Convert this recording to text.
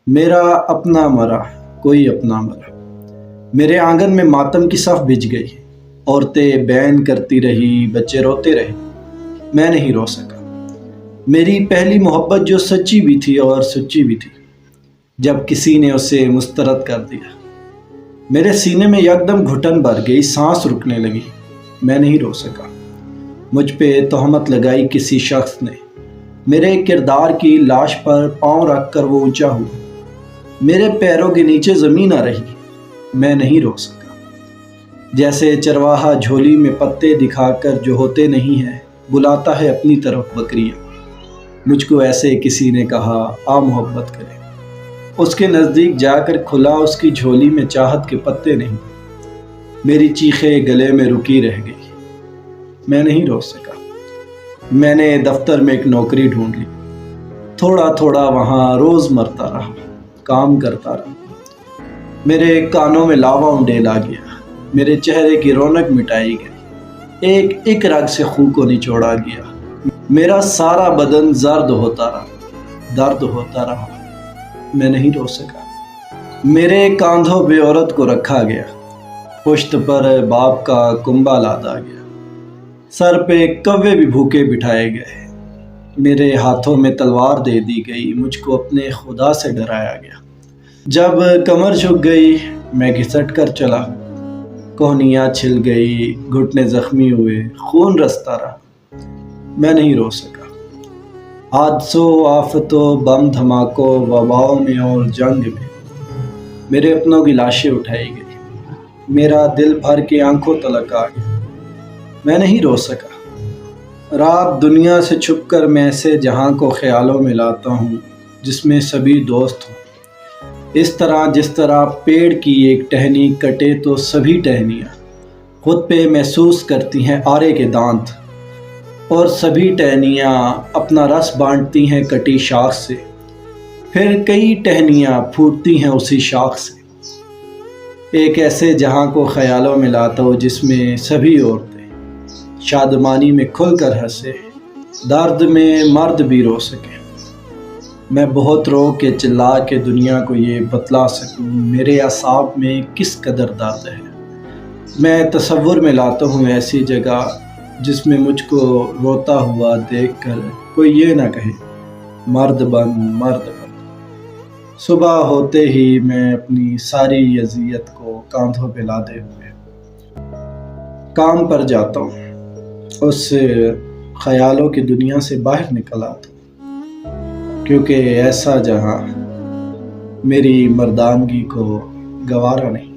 میرا اپنا مرا، کوئی اپنا مرا۔ میرے آنگن میں ماتم کی صف بچھ گئی، عورتیں بین کرتی رہی، بچے روتے رہے، میں نہیں رو سکا۔ میری پہلی محبت جو سچی بھی تھی اور سچی بھی تھی، جب کسی نے اسے مسترد کر دیا، میرے سینے میں یکدم گھٹن بھر گئی، سانس رکنے لگی، میں نہیں رو سکا۔ مجھ پہ تہمت لگائی کسی شخص نے، میرے کردار کی لاش پر پاؤں رکھ کر وہ اونچا ہوا، میرے پیروں کے نیچے زمین نہ رہی، میں نہیں رو سکا۔ جیسے چرواہا جھولی میں پتے دکھا کر جو ہوتے نہیں ہیں بلاتا ہے اپنی طرف بکریاں، مجھ کو ایسے کسی نے کہا آ محبت کرے۔ اس کے نزدیک جا کر کھلا اس کی جھولی میں چاہت کے پتے نہیں، میری چیخیں گلے میں رکی رہ گئی، میں نہیں رو سکا۔ میں نے دفتر میں ایک نوکری ڈھونڈ لی، تھوڑا تھوڑا وہاں روز مرتا رہا، کام کرتا رہا۔ میرے کانوں میں لاوا انڈیل آ گیا، میرے چہرے کی رونق مٹائی گئی، ایک ایک رگ سے خون کو نچوڑا گیا، میرا سارا بدن زرد ہوتا رہا، درد ہوتا رہا، میں نہیں رو سکا۔ میرے کاندھوں بے عورت کو رکھا گیا، پشت پر باپ کا کنبا لادا گیا، سر پہ کوے بھی بھوکے بٹھائے گئے، میرے ہاتھوں میں تلوار دے دی گئی، مجھ کو اپنے خدا سے ڈرایا گیا۔ جب کمر جھک گئی میں گھسٹ کر چلا، کوہنیاں چھل گئی، گھٹنے زخمی ہوئے، خون رستا رہا، میں نہیں رو سکا۔ حادثوں، آفتوں، بم دھماکوں، وباؤں میں اور جنگ میں میرے اپنوں کی لاشیں اٹھائی گئی، میرا دل بھر کے آنکھوں تلک آ گیا، میں نہیں رو سکا۔ رات دنیا سے چھپ کر میں ایسے جہاں کو خیالوں میں لاتا ہوں جس میں سبھی دوست ہوں، اس طرح جس طرح پیڑ کی ایک ٹہنی کٹے تو سبھی ٹہنیاں خود پہ محسوس کرتی ہیں آرے کے دانت، اور سبھی ٹہنیاں اپنا رس بانٹتی ہیں کٹی شاخ سے، پھر کئی ٹہنیاں پھوٹتی ہیں اسی شاخ سے۔ ایک ایسے جہاں کو خیالوں میں لاتا ہوں جس میں سبھی عورتیں شادمانی میں کھل کر ہنسے، درد میں مرد بھی رو سکیں، میں بہت رو کے چلا کے دنیا کو یہ بتلا سکوں میرے اعصاب میں کس قدر درد ہے۔ میں تصور میں لاتا ہوں ایسی جگہ جس میں مجھ کو روتا ہوا دیکھ کر کوئی یہ نہ کہے مرد بن مرد بن۔ صبح ہوتے ہی میں اپنی ساری اذیت کو کاندھوں پہ لادے ہوئے کام پر جاتا ہوں، اس خیالوں کی دنیا سے باہر نکل آتا ہوں، کیونکہ ایسا جہاں میری مردانگی کو گوارا نہیں۔